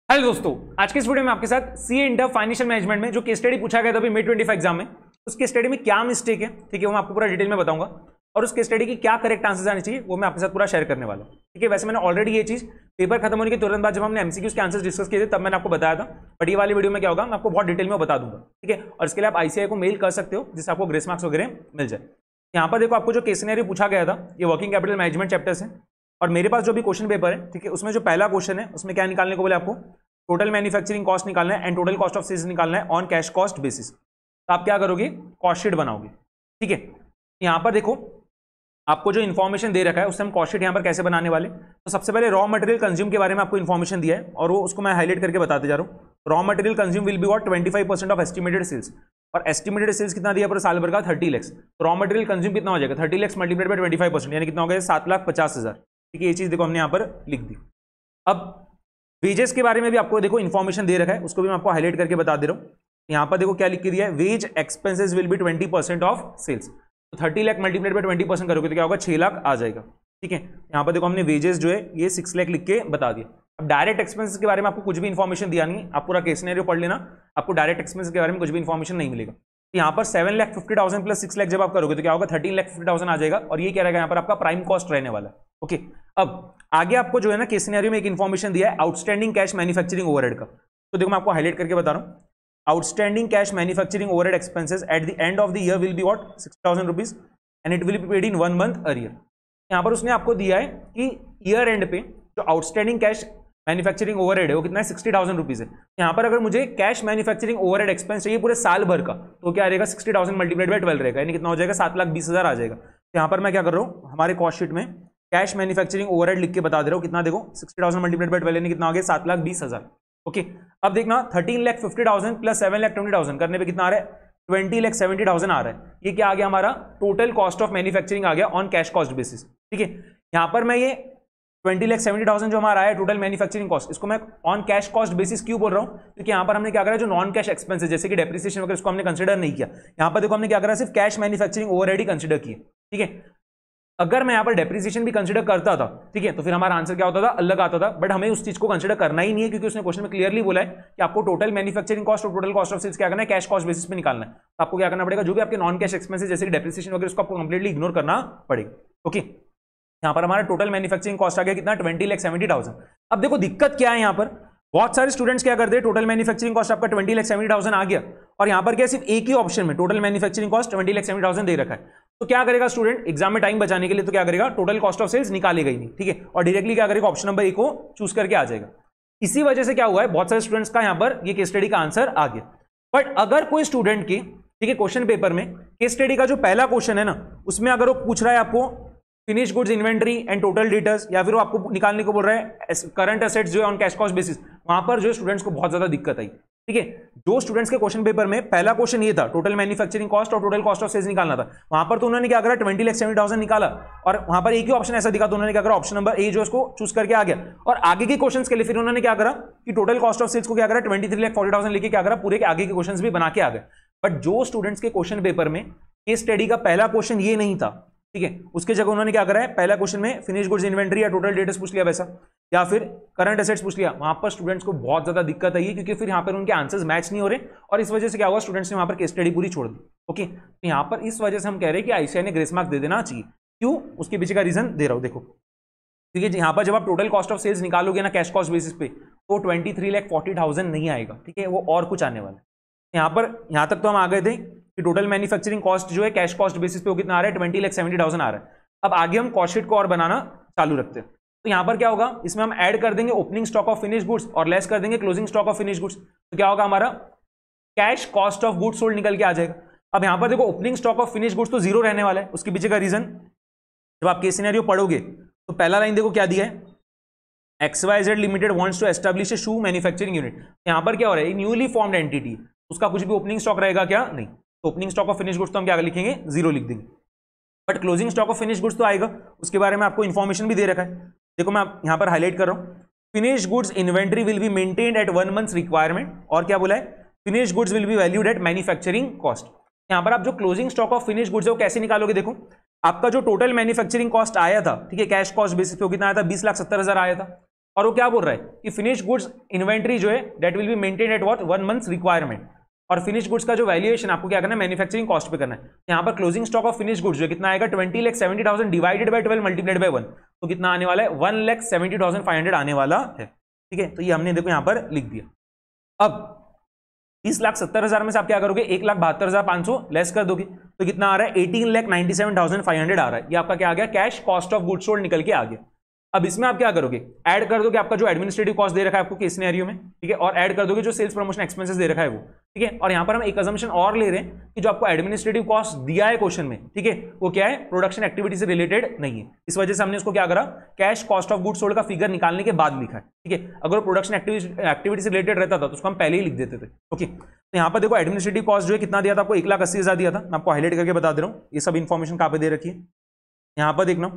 Hello दोस्तों, आज के इस वीडियो में आपके साथ सीए इंटर फाइनेंशियल मैनेजमेंट में जो केस स्टडी पूछा गया था अभी May 25 एग्जाम में, उस केस स्टडी में क्या मिस्टेक है, ठीक है, वो मैं आपको पूरा डिटेल में बताऊंगा और उस केस स्टडी की क्या करेक्ट आंसर्स आने चाहिए वो मैं आपके साथ पूरा शेयर करने वाला हूं। ठीक है, वैसे मैंने ऑलरेडी ये चीज पेपर खत्म होने के तुरंत बाद जब हमने एमसीक्यूज के आंसर्स डिस्कस किए थे तब मैंने आपको बताया था, बट ये वाली वीडियो में क्या होगा मैं आपको बहुत डिटेल में बता दूंगा। ठीक है, और इसके लिए आप आईसीआई को मेल कर सकते हो जिससे आपको ग्रेस मार्क्स वगैरह मिल जाए। यहाँ पर देखो, आपको जो केस सिनेरियो पूछा गया था ये वर्किंग कैपिटल मैनेजमेंट चैप्टर से, और मेरे पास जो भी क्वेश्चन पेपर है, ठीक है, उसमें जो पहला क्वेश्चन है उसमें क्या निकालने को बोले आपको, टोटल मैन्युफैक्चरिंग कॉस्ट निकालना है and total cost of sales निकालना है ऑन कैश कॉस्ट बेसिस। तो आप क्या करोगे, कॉस्ट शीट बनाओगे। ठीक है, यहां पर देखो आपको जो इन्फॉर्मेशन दे रखा है उससे हम कॉस्ट शीट यहां पर कैसे बनाने वाले। तो सबसे पहले रॉ मटेरियल कंज्यूम के बारे में आपको इन्फॉर्मेशन दिया है और वो उसको मैं हाईलाइट करके बताते जा रहा हूँ। Raw material consume will be what 25% of estimated sales, और एस्टिमेटेड सेल्स कितना दिया पूरे साल भर का 30 लाख। तो रॉ मटेरियल कंज्यूम कितना हो जाएगा 30 लाख मल्टीप्लाइड बाय 25%, यानी कितना हो गया 7,50,000। ठीक है, ये चीज देखो हमने यहाँ पर लिख दी। अब वेजेस के बारे में भी आपको देखो इन्फॉर्मेशन दे रखा है, उसको भी मैं आपको हाईलाइट करके बता दे रहा हूँ। यहाँ पर देखो क्या लिख के दिया है, wage expenses will be 20% of sales. तो 30 लाख मल्टीप्लाइड बाय 20% करोगे तो क्या होगा 6 लाख आ जाएगा। ठीक है, यहाँ पर देखो हमने वेजेस जो है ये 6 लाख लिख के बता दिया। अब डायरेक्ट एक्सपेंसेस के बारे में आपको कुछ भी इन्फॉर्मेशन दिया नहीं, आप पूरा केस सिनेरियो पढ़ लेना, आपको डायरेक्ट एक्सपेंसेस के बारे में कुछ भी इन्फॉर्मेशन नहीं मिलेगा। तो यहाँ पर 7,50,000 प्लस 6 लाख जब आप करोगे तो क्या होगा 13,50,000 आ जाएगा, और ये क्या रहेगा यहाँ पर आपका प्राइम कॉस्ट रहने वाला है। ओके, अब आगे आपको जो है ना केस सिनेरियो में एक इन्फॉर्मेशन दिया है आउटस्टैंडिंग कैश मैन्युफैक्चरिंग ओवरहेड का। तो देखो मैं आपको हाईलाइट करके बता रहा हूँ, outstanding cash manufacturing overhead expenses at the end of the year will be what 60,000 rupees and it will be paid in 1 month earlier. यहाँ पर उसने आपको दिया है कि ईयर एंड पे जो आउटस्टैंडिंग कैश मैन्युफैक्चरिंग ओवरहेड है वो कितना है 60,000 रुपीज है। यहाँ पर अगर मुझे कैश मैन्युफैक्चरिंग ओवरहेड एक्सपेंस चाहिए पूरे साल भर का तो क्या रहेगा 60,000 मल्टीप्लाइड बाय 12 रहेगा, यानी कितना हो जाएगा 7,20,000 आ जाएगा। तो यहाँ पर मैं क्या कर रहा हूँ, हमारे कॉस्ट शीट में कैश मैन्युफैक्चरिंग ओवरहेड लिख के बता दे रहा हूँ, कितना देखो 60,000 मल्टीप्लाइड बाय 12 यानी कितना आ गया 7,20,000। ओके, अब देखना 13,50,000 प्लस 7,20,000 करने पे कितना आ रहा है 20,70,000 आ रहा है। ये क्या आ गया हमारा टोटल कॉस्ट ऑफ मैन्युफैक्चरिंग आ गया ऑन कैश कॉस्ट बेसिस। ठीक है, यहाँ पर मैं ये 20,70,000 जो हमारा आया टोटल मैन्युफैक्चरिंग कॉस्ट, इसको मैं ऑन कैश कॉस्ट बेसिस क्यों बोल रहा हूँ, क्योंकि यहाँ पर हमने क्या करा जो नॉन कैश एक्सपेंस है जैसे कि डेप्रिसिएशन वगैरह उसको हमने कंसिडर नहीं किया। यहाँ पर देखो हमने क्या करा सिर्फ कैश मैन्युफैक्चरिंग ओवरहेड ही कंसिडर किया। ठीक है, अगर मैं यहाँ पर डेप्रिसिएशन भी कंसिडर करता था, ठीक है, तो फिर हमारा आंसर क्या होता था अलग आता था, बट हमें उस चीज को कंसिडर करना ही नहीं है क्योंकि उसने क्वेश्चन में क्लियरली बोला है कि आपको टोटल मैन्युफैक्चरिंग कॉस्ट और टोटल कॉस्ट ऑफ सेल्स क्या करना है कैश कॉस्ट बेसिस पे निकालना है। तो आपको क्या करना पड़ेगा, जो भी आपके नॉन कैश एक्सपेंसेस जैसे कि डेप्रिसिएशन वगैरह उसको आपको कंप्लीटली इग्नोर करना पड़ेगा। ओके, यहाँ पर हमारा टोटल मैन्युफैक्चरिंग कॉस्ट आ गया कितना 20,70,000। अब देखो दिक्कत क्या है, यहाँ पर बहुत सारे स्टूडेंट्स क्या करते हैं, टोटल मैन्युफैक्चरिंग कॉस्ट आपका 20,70,000 आ गया और यहाँ पर क्या सिर्फ एक ही ऑप्शन में टोटल मैन्युफैक्चरिंग कॉस्ट 20,70,000 दे रखा है। तो क्या करेगा स्टूडेंट एग्जाम में टाइम बचाने के लिए, तो क्या करेगा टोटल कॉस्ट ऑफ सेल्स निकालेगा ही नहीं। ठीक है, और डायरेक्टली क्या करेगा ऑप्शन नंबर ए को चूज करके आ जाएगा। इसी वजह से क्या हुआ है बहुत सारे स्टूडेंट्स का यहाँ पर ये केस स्टडी का आंसर आ गया। बट अगर कोई स्टूडेंट की, ठीक है, क्वेश्चन पेपर में केस स्टडी का जो पहला क्वेश्चन है ना उसमें अगर वो पूछ रहा है आपको finish goods inventory and total debtors, या फिर वो आपको निकालने को बोल रहा है करंट एसेट्स जो है ऑन कैश कॉस्ट बेसिस, वहां पर जो स्टूडेंट्स को बहुत ज्यादा दिक्कत आई। ठीक है, जो स्टूडेंट्स के क्वेश्चन पेपर में पहला क्वेश्चन ये था टोटल मैन्युफैक्चरिंग कॉस्ट और टोटल कॉस्ट ऑफ सेल्स निकालना था, वहां पर तो उन्होंने क्या करा 20,70,000 निकाला और वहां पर एक ही ऑप्शन ऐसा दिखा तो उन्होंने क्या करा ऑप्शन नंबर ए जो उसको चूज करके आ गया। और आगे के क्वेश्चंस के लिए फिर उन्होंने क्या करा कि टोटल कॉस्ट ऑफ सेल्स को क्या करा 23,40,000 लेके क्या करा पूरे के आगे के क्वेश्चंस भी बना के आ गए। बट जो स्टूडेंट्स के क्वेश्चन पेपर में केस स्टडी का पहला क्वेश्चन ये नहीं था, ठीक है, उसके जगह उन्होंने क्या करा है पहला क्वेश्चन में फिनिश गुड्स इन्वेंटरी या टोटल डेटर्स पूछ लिया वैसा, या फिर करंट एसेट्स पूछ लिया, वहां पर स्टूडेंट्स को बहुत ज्यादा दिक्कत आई है क्योंकि फिर यहां पर उनके आंसर्स मैच नहीं हो रहे और इस वजह से क्या हुआ स्टूडेंट्स ने वहां पर केस स्टडी पूरी छोड़ दी। ओके, तो यहां पर इस वजह से हम कह रहे हैं कि आईसीआई ने ग्रेस मार्क्स दे देना चाहिए। क्यों, उसके पीछे का रीजन दे रहा हूं देखो, क्योंकि यहां पर जब आप टोटल कॉस्ट ऑफ सेल्स निकालोगे ना कैश कॉस्ट बेसिस पे तो 23,40,000 नहीं आएगा, ठीक है, वो और कुछ आने वाला है। यहां पर यहां तक तो हम आ गए थे कि टोटल मैन्युफैक्चरिंग कॉस्ट जो है कैश कॉस्ट बेसिस पे वो कितना आ रहा है 20,70,000 आ रहा है। अब आगे हम कॉस्ट शीट को और बनाना चालू रखते हैं। तो यहां पर क्या होगा, इसमें हम ऐड कर देंगे opening stock of finish goods और लेस कर देंगे closing stock of finish goods. तो क्या होगा हमारा cash cost of goods sold निकल के आ जाएगा। अब यहां पर देखो opening stock of finish goods तो जीरो रहने वाला है, उसके पीछे का रीजन जब आप केस सिनेरियो पढ़ोगे तो पहला लाइन देखो क्या दिया है, XYZ limited wants to establish a shoe manufacturing unit. यहां पर क्या हो रहा है, न्यूली फॉर्म्ड एंटिटी, उसका कुछ भी ओपनिंग स्टॉक रहेगा क्या, नहीं। तो opening stock of finish goods तो हम क्या लिखेंगे, जीरो लिख देंगे। But closing stock of finish goods तो आएगा, उसके बारे में आपको इन्फॉर्मेशन भी दे रखा है। देखो मैं यहां पर हाईलाइट कर रहा हूं, finish goods inventory will be maintained eight 1 month requirement, और क्या बोला है finish goods will be valued at manufacturing cost. यहां पर आप जो closing stock of finish goods है वो कैसे निकालोगे, देखो आपका जो टोटल मैन्युफैक्चरिंग कॉस्ट आया था, ठीक है, कैश कॉस्ट बेसिस पे कितना आया था 20,70,000 आया था। और वो क्या बोल रहा है कि फिनिश गुड्स इन्वेंट्री जो है that will be maintain at what 1 months requirement, और फिनिश गुड्स का जो वैल्यूएशन आपको क्या करना है, मैन्युफैक्चरिंग कॉस्ट पे करना है। यहाँ पर closing stock of finish goods जो कितना आएगा 20,70,000 डिवाइडेड बाय 12 मल्टीप्लाइड बाय 1, तो कितना आने वाला है 1,70,500 आने वाला है। ठीक है, तो ये हमने देखो यहाँ पर लिख दिया। अब 30,70,000 में से आप क्या करोगे, 1,72,500 लेस कर दोगे तो कितना आ रहा है 18,97,500 आ रहा है। ये आपका क्या आ गया, cash cost of goods sold निकल के आ गया। अब इसमें आप क्या करोगे, ऐड कर दोगे आपका जो एडमिनिस्ट्रेटिव कॉस्ट दे रखा है आपको केस सिनेरियो में, ठीक है, और ऐड कर दोगे जो सेल्स प्रमोशन एक्सपेंसेस दे रखा है वो, ठीक है। और यहां पर हम एक अजम्पशन और ले रहे हैं कि जो आपको एडमिनिस्ट्रेटिव कॉस्ट दिया है क्वेश्चन में, ठीक है, वो क्या है, प्रोडक्शन एक्टिविटी से रिलेटेड नहीं है। इस वजह से हमने उसको क्या करा, cash cost of goods sold का फिगर निकालने के बाद लिखा है, ठीक है। अगर प्रोडक्शन एक्टिविटी से रिलेटेड रहता था तो उसको हम पहले ही लिख देते थे। ओके, तो यहां पर देखो एडमिनिस्ट्रेटिव कॉस्ट जो है कितना दिया था आपको, 1,80,000 दिया था। मैं आपको हाईलाइट करके बता दे रहा हूं, ये सब इंफॉर्मेशन कहां पे दे रखी है, यहां पर देखना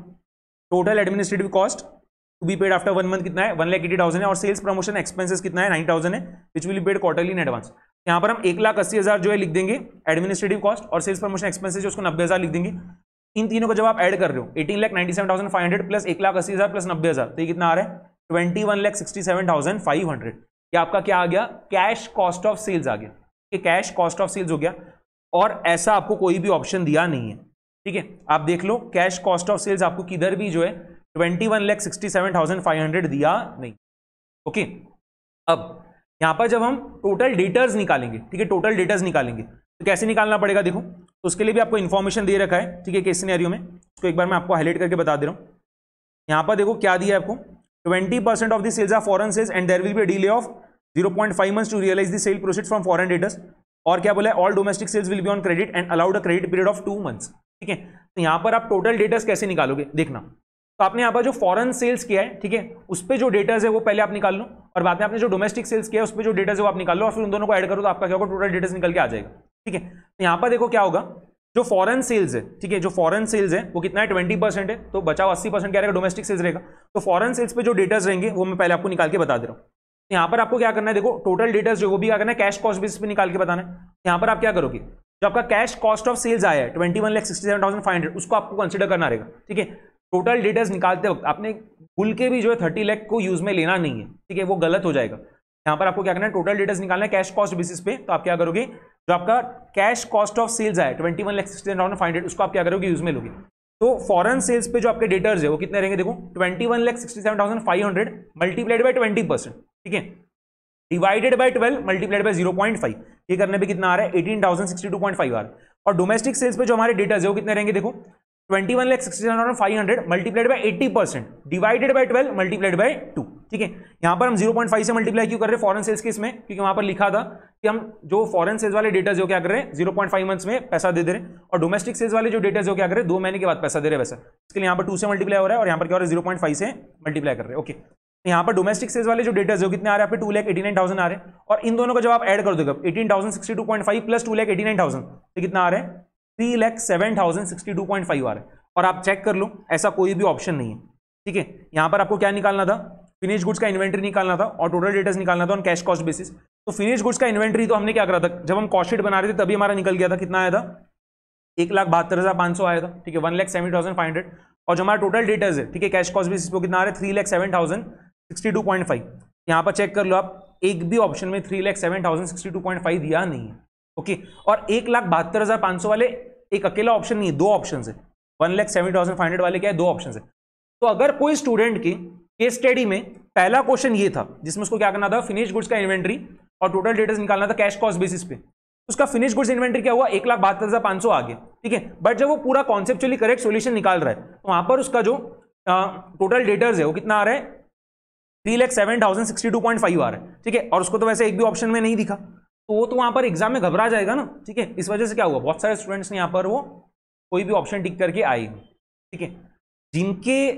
total administrative cost to be paid after 1 month कितना है 1,80,000 है, और सेल्स प्रमोशन एक्सपेंसेस कितना है 9,000 है, which will be paid quarterly in advance. यहां पर हम 1,80,000 जो है लिख देंगे एडमिनिस्ट्रेटिव कॉस्ट, और सेल्स प्रमोशन एक्सपेंसेस जो उसको 90,000 लिख देंगे। इन तीनों को जब आप ऐड कर रहे हो 18,97,500 प्लस 1,80,000 प्लस 90,000, तो ये कितना आ रहा है 21,67,500। ये आपका क्या आ गया, कैश कॉस्ट ऑफ सेल्स आ गया, ये कैश कॉस्ट ऑफ सेल्स हो गया। और ऐसा आपको कोई भी ऑप्शन दिया नहीं है, ठीक है, आप देख लो कैश कॉस्ट ऑफ सेल्स आपको किधर भी जो है 21,67,500 दिया नहीं। ओके, अब यहां पर जब हम टोटल डेटर्स निकालेंगे, ठीक है, टोटल डेटर्स निकालेंगे तो कैसे निकालना पड़ेगा, देखो तो उसके लिए भी आपको इंफॉर्मेशन दे रखा है, ठीक है, केस सिनेरियो में। उसको एक बार मैं आपको हाईलाइट करके बता दे रहा हूं। यहां पर देखो क्या दिया है आपको, 20% of the sales are foreign sales and there will be a delay of 0.5 months to realise the sale proceeds from foreign debtors, और क्या बोला है, all domestic sales will be on credit and allowed a credit period of 2 months. ठीक है, तो यहां पर आप टोटल डेटर्स कैसे निकालोगे, देखना, तो आपने यहाँ पर जो फॉरेन सेल्स किया है, ठीक है, उस पे जो डेटर्स है वो पहले आप निकाल लो, और बाद में आपने जो डोमेस्टिक सेल्स किया है उस पे जो डेटर्स है वो आप निकाल लो, और फिर उन दोनों को ऐड करो तो आपका क्या होगा, टोटल डेटर्स निकल के आ जाएगा। ठीक है, तो यहाँ पर देखो क्या होगा, जो फॉरेन सेल्स है, ठीक है, जो फॉरेन सेल्स है वो कितना है 20% है, तो बचाओ 80% क्या रहेगा, डोमेस्टिक सेल्स रहेगा। तो फॉरेन सेल्स पे जो डेटर्स रहेंगे वो मैं पहले आपको निकाल के बता दे रहा हूँ। यहाँ पर आपको क्या करना है, देखो टोटल डेटर्स जो वो भी क्या करना है, कैश कॉस्ट बेसिस पे निकाल के बताना है। यहाँ पर आप क्या करोगे, जो आपका कैश कॉस्ट ऑफ सेल्स आया है 21,67,500 उसको आपको कंसिडर करना रहेगा। ठीक है, टोटल डेटर्स निकालते वक्त आपने भूल के भी जो है 30 लाख को यूज में लेना नहीं है, ठीक है, वो गलत हो जाएगा। यहाँ पर आपको क्या करना है, टोटल डेटर्स निकालना है कैश कॉस्ट बेसिस पे, तो आप क्या करोगे, जो आपका कैश कॉस्ट ऑफ सेल्स आया 21,67,500 उसको आप क्या करोगे, यूज में लोगे। तो फॉरेन सेल्स पे जो आपके डेटर्स है वो कितने रहेंगे, देखो 21,67,500 मल्टीप्लाइड बाय 20%, ठीक है, डिवाइडेड बाय 12 मल्टीप्लाइड बाय 0.5, ये करने पे कितना आ रहा है 18,062.5 आ रहा है। और डोमेस्टिक सेल्स पे जो हमारे डेटर्स है वो कितने रहेंगे, देखो 21,67,500 multiplied by 80% divided by 12 multiplied by 2। ठीक है, यहां पर हम 0.5 से मल्टीप्लाई क्यों कर रहे हैं फॉरेन सेल्स के इसमें, क्योंकि वहां पर लिखा था कि हम जो फॉरेन सेल्स वाले डेटा जो क्या कर रहे हैं 0.5 मंथ्स में पैसा दे दे रहे हैं, और डोमेस्टिक सेल्स वाले जो डेटा जो क्या कर रहे हैं 2 महीने के बाद पैसा दे रहे हैं, वैसा इसके लिए यहां पर 2 से मल्टीप्लाई हो रहा है, और यहां पर क्या हो रहा है 0.5 से मल्टीप्लाई कर रहे हैं। ओके, यहाँ पर डोमेस्टिक सेल्स वाले जो डेटा जो कितने आ रहे हैं, 2,89,000 आ रहे हैं, और इन दोनों को जब आप ऐड कर दोगे 18,062.5 प्लस 2,89,000 तो कितना आ रहा है 3,07,062.5 आ रहा है। और आप चेक कर लो ऐसा कोई भी ऑप्शन नहीं है। ठीक है, यहां पर आपको क्या निकालना था, फिनिश गुड्स का इन्वेंट्री निकालना था और टोटल डेटर्स निकालना था ऑन कैश कॉस्ट बेसिस। तो फिनिश गुड्स का इन्वेंट्री तो हमने क्या करा था, जब हम कॉस्ट शीट बना रहे थे तभी हमारा निकल गया था, कितना आया था 1,72,500 आया था, ठीक है, 1,70,500। और जो हमारा टोटल डेटर्स है, ठीक है, कैश कॉस्ट बेसिस पे कितना आ रहा है 3,07,062.5। यहां पर चेक कर लो आप, एक भी ऑप्शन में 3,07,062.5 दिया नहीं है। ओके, और 1,72,500 वाले एक अकेला ऑप्शन नहीं है, 2 ऑप्शन है, 1,70,500 वाले क्या है 2 ऑप्शन है। तो अगर कोई स्टूडेंट की केस स्टडी में पहला क्वेश्चन ये था जिसमें उसको क्या करना था, फिनिश गुड्स का इन्वेंट्री और टोटल डेटर्स निकालना था कैश कॉस्ट बेसिस पे, उसका फिनिश गुड्स इन्वेंट्री क्या हुआ 1,72,500 आ गया। ठीक है, बट जब वो पूरा कॉन्सेप्चुअली करेक्ट सॉल्यूशन निकाल रहा है तो वहां पर उसका जो टोटल डेटर्स है वो कितना आ रहा है 3,07,062.5 आ रहा है। ठीक है, और उसको तो वैसे एक भी ऑप्शन में नहीं दिखा, तो वो तो वहां पर एग्जाम में घबरा जाएगा ना। ठीक है, इस वजह से क्या हुआ, बहुत सारे स्टूडेंट्स ने यहाँ पर वो कोई भी ऑप्शन टिक करके आए। ठीक है, जिनके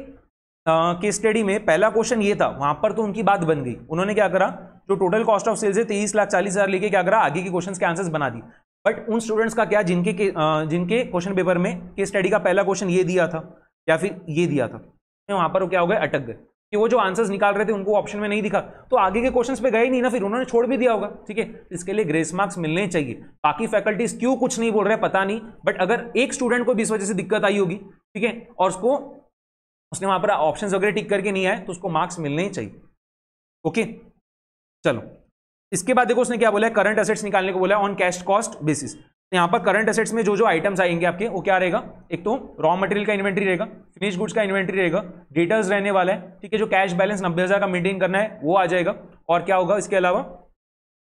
केस स्टडी में पहला क्वेश्चन ये था वहां पर तो उनकी बात बन गई, उन्होंने क्या करा, जो टोटल कॉस्ट ऑफ सेल्स है 23,40,000 लेके क्या करा, आगे के क्वेश्चंस के आंसर्स बना दी। बट उन स्टूडेंट्स का क्या, जिनके क्वेश्चन पेपर में केस स्टडी का पहला क्वेश्चन ये दिया था या फिर ये दिया था, तो वहां पर क्या हो गए, अटक गए, कि वो जो आंसर्स निकाल रहे थे उनको ऑप्शन में नहीं दिखा, तो आगे के क्वेश्चंस पे गए नहीं ना, फिर उन्होंने छोड़ भी दिया होगा। ठीक है, इसके लिए ग्रेस मार्क्स मिलने चाहिए। बाकी फैकल्टीज क्यों कुछ नहीं बोल रहे पता नहीं, बट अगर एक स्टूडेंट को भी इस वजह से दिक्कत आई होगी, ठीक है, और उसने वहां पर ऑप्शंस वगैरह टिक करके नहीं आए, तो उसको मार्क्स मिलने ही चाहिए। ओके, चलो इसके बाद देखो उसने क्या बोला है, करंट एसेट्स निकालने को बोला है ऑन कैश कॉस्ट बेसिस। यहाँ पर करंट एसेट्स में जो जो आइटम्स आएंगे आपके वो क्या रहेगा, एक तो रॉ मटेरियल का इन्वेंट्री रहेगा, फिनिश गुड्स का इन्वेंट्री रहेगा, डेटर्स रहने वाला है, ठीक है, जो कैश बैलेंस 90,000 का मेंटेन करना है वो आ जाएगा, और क्या होगा इसके अलावा,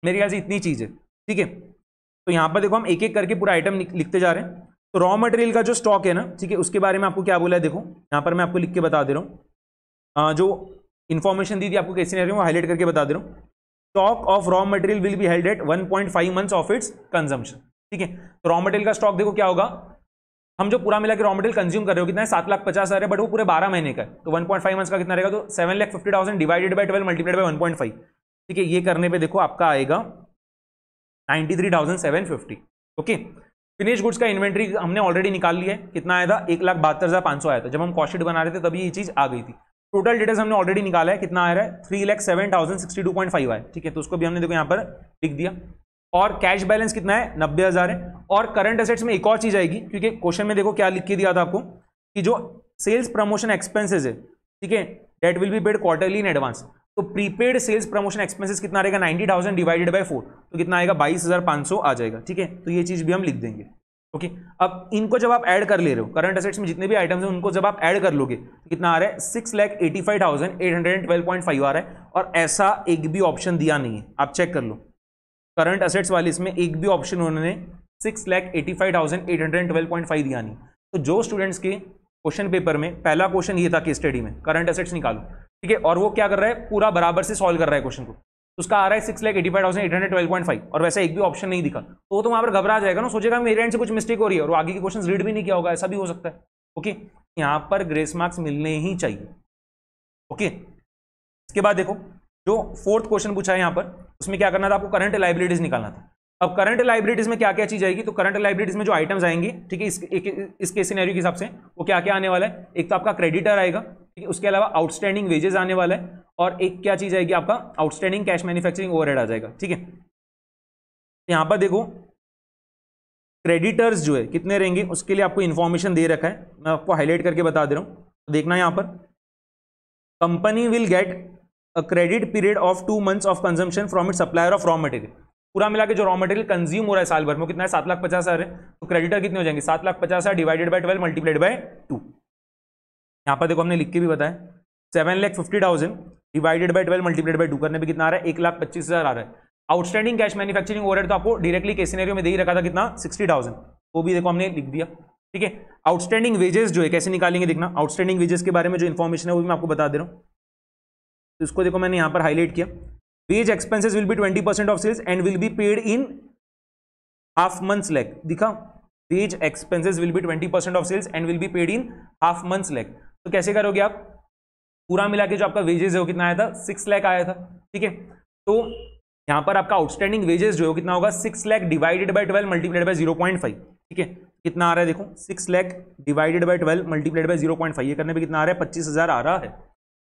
मेरे ख्याल से इतनी चीज है, ठीक है। तो यहाँ पर देखो हम एक एक करके पूरा आइटम लिखते जा रहे हैं। तो रॉ मटेरियल का जो स्टॉक है ना, ठीक है, उसके बारे में आपको क्या बोला है, देखो यहाँ पर मैं आपको लिख के बता दे रहा हूँ, जो इन्फॉर्मेशन दी थी आपको कैसे वो हाईलाइट करके बता दे रहा हूँ। Stock of raw material will be held at 1.5 months of its consumption, ठीक है। तो रॉ मटेरियल का स्टॉक देखो क्या होगा, हम जो पूरा मिला के रॉ मटेरियल कंज्यूम कर रहे हो कितना है, 7,50,000 है, बट वो पूरे 12 महीने का है, तो 1.5 मंथ्स का कितना रहेगा, तो 7,50,000 डिवाइडेड बाय 12 मल्टीप्लाइड बाय 1.5, ठीक है। ये करने पे देखो आपका आएगा 93,750, ओके। फिनिश गुड्स का इन्वेंट्री हमने ऑलरेडी निकाल लिया है, कितना आया था, 1,72,500 आया था, जब हम कॉस्ट शीट बना रहे थे तभी ये चीज आ गई थी। टोटल डिटेल्स हमने ऑलरेडी निकाला है, कितना आ रहा है, 3,07,062.5 आया, ठीक है। तो उसको भी हमने देखो यहाँ पर लिख दिया, और कैश बैलेंस कितना है, 90,000 है। और करंट एसेट्स में एक और चीज आएगी, क्योंकि क्वेश्चन में देखो क्या लिख के दिया था आपको, कि जो सेल्स प्रमोशन एक्सपेंसेस है, ठीक है, debt will be paid quarterly in advance. तो प्रीपेड सेल्स प्रमोशन एक्सपेंसेस कितना रहेगा, 90,000 डिवाइडेड बाय 4, तो कितना आएगा, 22,500 आ जाएगा, ठीक है। तो ये चीज भी हम लिख देंगे, ओके। अब इनको जब आप ऐड कर ले रहे हो, करंट एसेट्स में जितने भी आइटम्स हैं उनको जब आप ऐड कर लोगे तो कितना आ रहा है, 6,85,812.5 आ रहा है। और ऐसा एक भी ऑप्शन दिया नहीं है, आप चेक कर लो, करंट एसेट्स वाले इसमें एक भी ऑप्शन उन्होंने 6,85,812.5 दिया नहीं। तो जो स्टूडेंट्स के क्वेश्चन पेपर में पहला क्वेश्चन ये था केस स्टडी में, करंट एसेट्स निकालो, ठीक है, और वो क्या कर रहा है, पूरा बराबर से सॉल्व कर रहा है क्वेश्चन को, उसका आ रहा है 6,85,812.5, और वैसा एक भी ऑप्शन नहीं दिखा, तो वो तो वहां पर घबरा जाएगा ना, सोचेगा मेरे एंड से कुछ मिस्टेक हो रही है, और वो आगे के क्वेश्चन रीड भी नहीं किया होगा, ऐसा भी हो सकता है, ओके। यहाँ पर ग्रेस मार्क्स मिलने ही चाहिए, ओके। इसके बाद देखो जो फोर्थ क्वेश्चन पूछा है यहाँ पर, उसमें क्या करना था आपको, करंट लायबिलिटीज निकालना था। अब करंट लायबिलिटीज में क्या क्या चीज आएगी, तो करंट लायबिलिटीज में जो आइटम्स आएंगे, ठीक है, इस केस सिनेरियो के हिसाब से वो क्या क्या आने वाला है, एक तो आपका क्रेडिटर आएगा, ठीक है, उसके अलावा आउटस्टैंडिंग वेजेस आने वाला है, और एक क्या चीज आएगी, आपका आउटस्टैंडिंग कैश मैन्युफैक्चरिंग ओवरहेड आ जाएगा, ठीक है। यहां पर देखो क्रेडिटर्स जो है कितने रहेंगे, उसके लिए आपको इंफॉर्मेशन दे रखा है, मैं आपको हाईलाइट करके बता दे रहा हूं, तो देखना यहां पर, company will get a credit period of 2 months of consumption from it supplier of raw material. पूरा मिला के जो रॉ मटेरियल कंज्यूम हो रहा है साल भर में कितना है, 7,50,000 है, तो क्रेडिटर कितने हो जाएंगे, 7,50,000 डिवाइडेड बाय 12 मल्टीप्लाइड बाय 2। यहां पर देखो हमने लिख के भी बताया, 7,50,000 डिवाइडेड बाय 12 मल्टीप्लाइड बाय 2 करने पे कितना आ रहा है, 1,25,000 आ रहा है। आउटस्टैंडिंग कैश मैन्युफैक्चरिंग ओवरहेड तो आपको डायरेक्टली केस सिनेरियो में दे ही रखा था, कितना, 60,000, वो भी देखो हमने लिख दिया, ठीक है। आउटस्टैंडिंग वेजेस जो है कैसे निकालेंगे, देखना, आउटस्टैंडिंग वेजेस के बारे में जो इन्फॉर्मेशन है वो भी मैं आपको बता दे रहा हूं, तो इसको देखो मैंने यहां पर हाईलाइट किया, wage expenses will be 20% of sales and will be paid in half months lag, दिखा, wage expenses will be 20% of sales and will be paid in half months lag. तो कैसे करोगे आप, पूरा मिला के जो आपका वेजेस है वो कितना आया था, 6 लाख आया था, ठीक है। तो यहां पर आपका आउटस्टैंडिंग वेजेस जो है कितना होगा, 6 lakh divided by 12 multiplied by 0.5, ठीक है। कितना आ रहा है देखो, 6 lakh divided by 12 multiplied by 0.5, ये करने पे कितना आ रहा है, 25,000 आ रहा है।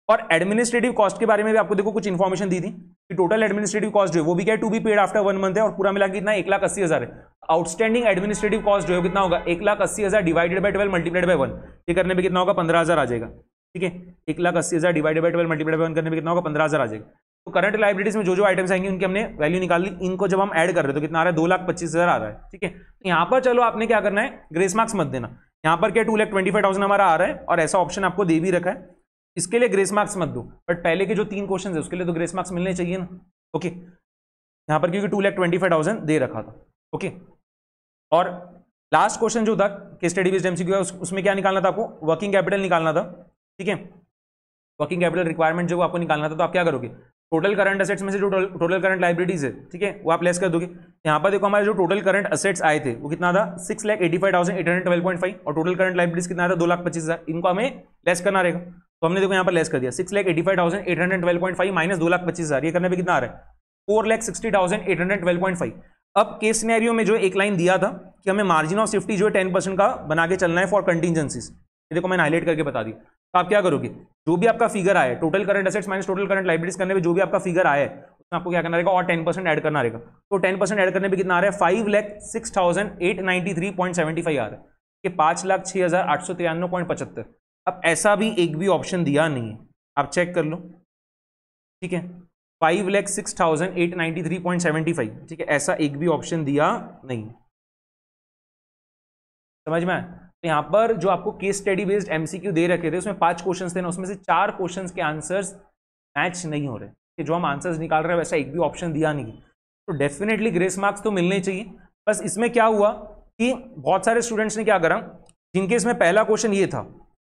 और एडमिनिस्ट्रेटिव कॉस्ट के बारे में भी आपको देखो कुछ इन्फॉर्मेशन दी थी, कि टोटल एडमिनिस्ट्रेटिव कॉस्ट जो है वो भी क्या है, to be paid after 1 month है, और पूरा मिला के कितना, 1,80,000 है। आउटस्टैंडिंग एडमिनिस्ट्रेटिव कॉस्ट जो है कितना होगा, 1,80,000 डिवाइडेड बाय 12 मल्टीप्लाइड बाय 1, ये करने पे कितना होगा, 15,000 आ जाएगा, ठीक है। 1,80,000 डिवाइडेड बाय 12 मल्टीप्लाइड बाय 1 करने पे कितना होगा, 15,000 आ जाएगा। तो करंट लायबिलिटीज में जो जो आइटम्स आएंगे उनकी हमने वैल्यू निकाल ली, इनको जब हम ऐड कर रहे हैं तो कितना आ रहा है, 2,25,000 आ रहा है, ठीक है। तो यहाँ पर चलो आपने क्या करना है, ग्रेस मार्क्स मत देना, यहाँ पर क्या 2,25,000 हमारा आ रहा है, और ऐसा ऑप्शन आपको दे भी रखा है, इसके लिए ग्रेस मार्क्स मत दो, बट पहले के जो 3 क्वेश्चन है उसके लिए तो ग्रेस मार्क्स मिलने चाहिए ना, ओके। यहाँ पर क्योंकि 2,25,000 दे रखा था, ओके। और लास्ट क्वेश्चन जो था केस स्टडी बेस्ड एमसीक्यू है, उसमें क्या निकालना था आपको, वर्किंग कैपिटल निकालना था, ठीक है। वर्किंग कैपिटल रिक्वायरमेंट जो आपको निकालना था, तो आप क्या करोगे, टोटल करंट एसेट्स में से जो टोटल करंट लायबिलिटीज है, ठीक है, वो आप लेस कर दोगे। यहाँ पर देखो हमारे जो टोटल करंट एसेट्स आए थे वो कितना था, 6,85,812.5, और टोटल करंट लायबिलिटीज कितना था, 2,25,000, इनको हमें लेस करना रहेगा। तो हमने देखो यहाँ पर लेस कर दिया, 6,85,812.5 माइनस 2,25,000, ये करने पे कितना आ रहा है, 4,60,812.5। अब केस सिनेरियो में जो एक लाइन दिया था कि हमें मार्जिन ऑफ सेफ्टी जो है 10% का बना के चलना है फॉर कंटीजेंसीज, ये देखो मैंने हाईलाइट करके बता दी। तो आप क्या करोगे, जो भी आपका फिगर आया है, total current assets minus total current liabilities करने पे जो भी आपका फिगर आया है उसमें आपको क्या करना रहेगा, और 10% ऐड करना रहेगा। तो 10% ऐड करने पे कितना आ रहा है, 5,06,893.75 आ रहा है, कि 5,06,893.75। अब ऐसा भी एक भी ऑप्शन दिया नहीं है, आप चेक कर लो, ठीक है। 5,06,893.75, ठीक है, ऐसा एक भी ऑप्शन दिया नहीं। समझ में? तो यहां पर जो आपको केस स्टडी बेस्ड एमसीक्यू दे रखे थे उसमें 5 क्वेश्चंस थे ना, उसमें से 4 क्वेश्चंस के आंसर्स मैच नहीं हो रहे कि जो हम आंसर्स निकाल रहे हैं वैसा एक भी ऑप्शन दिया नहीं। तो डेफिनेटली ग्रेस मार्क्स तो मिलने चाहिए। बस इसमें क्या हुआ कि बहुत सारे स्टूडेंट्स ने क्या करा, जिनके इसमें पहला क्वेश्चन ये था,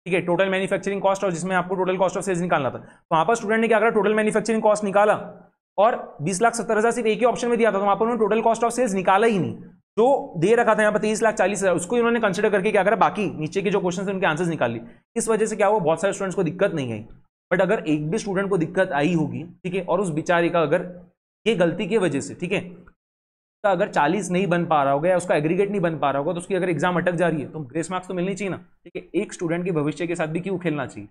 ठीक है, टोटल मैन्युफैक्चरिंग कॉस्ट, और जिसमें आपको टोटल कॉस्ट ऑफ सेल्स निकालना था, तो वहां पर स्टूडेंट ने क्या करा, टोटल मैन्युफैक्चरिंग कॉस्ट निकाला और 20,70,000 सिर्फ एक ही ऑप्शन में दिया था, तो वहां पर उन्होंने टोटल कॉस्ट ऑफ सेल्स निकाला ही नहीं। जो दे रखा था यहाँ पर 23,40,000 उसको इन्होंने कंसिडर करके क्या करा, बाकी नीचे के जो क्वेश्चन थे उनके आंसर्स निकाल ली। इस वजह से क्या हुआ, बहुत सारे स्टूडेंट्स को दिक्कत नहीं आई। बट अगर एक भी स्टूडेंट को दिक्कत आई होगी, ठीक है, और उस बेचारे का अगर ये गलती की वजह से, ठीक है, तो अगर 40 नहीं बन पा रहा होगा या उसका एग्रीगेट नहीं बन पा रहा होगा, तो उसकी अगर एग्जाम अटक जा रही है तो ग्रेस मार्क्स तो मिलनी चाहिए ना, ठीक है। एक स्टूडेंट के भविष्य के साथ भी क्यों खेलना चाहिए?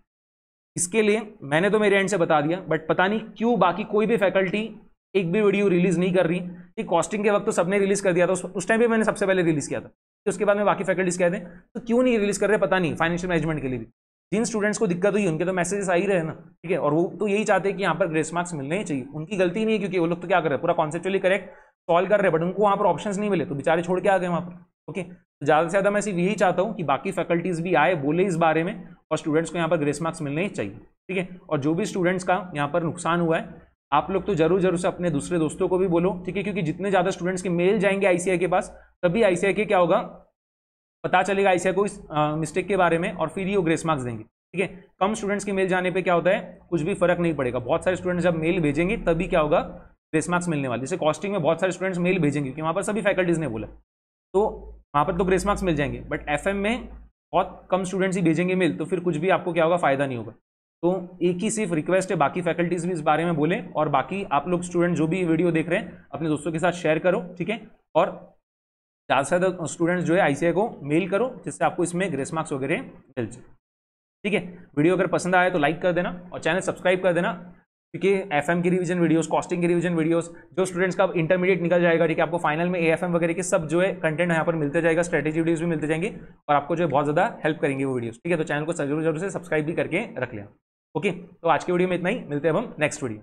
इसके लिए मैंने तो मेरे एंड से बता दिया, बट पता नहीं क्यों बाकी कोई भी फैकल्टी एक भी वीडियो रिलीज नहीं कर रही। कि कॉस्टिंग के वक्त तो सबने रिलीज कर दिया था, उस टाइम भी मैंने सबसे पहले रिलीज किया था, तो उसके बाद में बाकी फैकल्टीज कहते हैं तो क्यों नहीं रिलीज कर रहे, पता नहीं। फाइनेंशियल मैनेजमेंट के लिए भी जिन स्टूडेंट्स को दिक्कत हुई उनके तो मैसेजेस आ ही रहे ना, ठीक है, और वो तो यही चाहते हैं कि यहाँ पर ग्रेस मार्क्स मिलने ही चाहिए। उनकी गलती नहीं है, क्योंकि वो लोग तो क्या कर रहे हैं, पूरा कॉन्सेप्चुअली करेक्ट सॉल्व कर रहे हैं, बट उनको वहाँ पर ऑप्शंस नहीं मिले तो बेचारे छोड़ के आ गए वहाँ पर। ओके, तो ज़्यादा से ज़्यादा मैं सिर्फ यही चाहता हूँ कि बाकी फैकल्टीज भी आए, बोले इस बारे में, और स्टूडेंट्स को यहाँ पर ग्रेस मार्क्स मिलने ही चाहिए, ठीक है। और जो भी स्टूडेंट्स का यहाँ पर नुकसान हुआ है, आप लोग तो जरूर से अपने दूसरे दोस्तों को भी बोलो, ठीक है, क्योंकि जितने ज़्यादा स्टूडेंट्स के मेल जाएंगे आईसीआई के पास, तभी आईसीआई के क्या होगा, पता चलेगा आईसीआई को इस मिस्टेक के बारे में, और फिर ही वो ग्रेस मार्क्स देंगे, ठीक है। कम स्टूडेंट्स के मेल जाने पे क्या होता है, कुछ भी फर्क नहीं पड़ेगा। बहुत सारे स्टूडेंट्स जब मेल भेजेंगे तभी क्या होगा, ग्रेस मार्क्स मिलने वाले। जैसे कॉस्टिंग में बहुत सारे स्टूडेंट्स मेल भेजेंगे, क्योंकि वहाँ पर सभी फैकल्टीज ने बोला, तो वहाँ पर तो ग्रेस मार्क्स मिल जाएंगे। बट एफएम में बहुत कम स्टूडेंट्स ही भेजेंगे मेल, तो फिर कुछ भी आपको क्या होगा, फायदा नहीं होगा। तो एक ही सिर्फ रिक्वेस्ट है, बाकी फैकल्टीज भी इस बारे में बोलें, और बाकी आप लोग स्टूडेंट जो भी वीडियो देख रहे हैं अपने दोस्तों के साथ शेयर करो, ठीक है। और ज़्यादा से ज़्यादा स्टूडेंट्स जो है आईसीआई को मेल करो, जिससे आपको इसमें ग्रेस मार्क्स वगैरह मिल जाए, ठीक है। वीडियो अगर पसंद आया तो लाइक कर देना और चैनल सब्सक्राइब कर देना, क्योंकि एफएम की रिवीजन वीडियोस, कॉस्टिंग की रिवीजन वीडियोस, जो स्टूडेंट्स का इंटरमीडिएट निकल जाएगा, ठीक है, आपको फाइनल में एएफएम वगैरह के सब जो है कंटेंट यहाँ पर मिलते जाएगा, स्ट्रेटेजी वीडियोस भी मिलते जाएंगे, और आपको जो है बहुत ज़्यादा हेल्प करेंगे वो वीडियोस, ठीक है। तो चैनल को जरूर से सब्सक्राइब भी करके रख लें। ओके, तो आज की वीडियो में इतना ही, मिलते हैं अब हम नेक्स्ट वीडियो।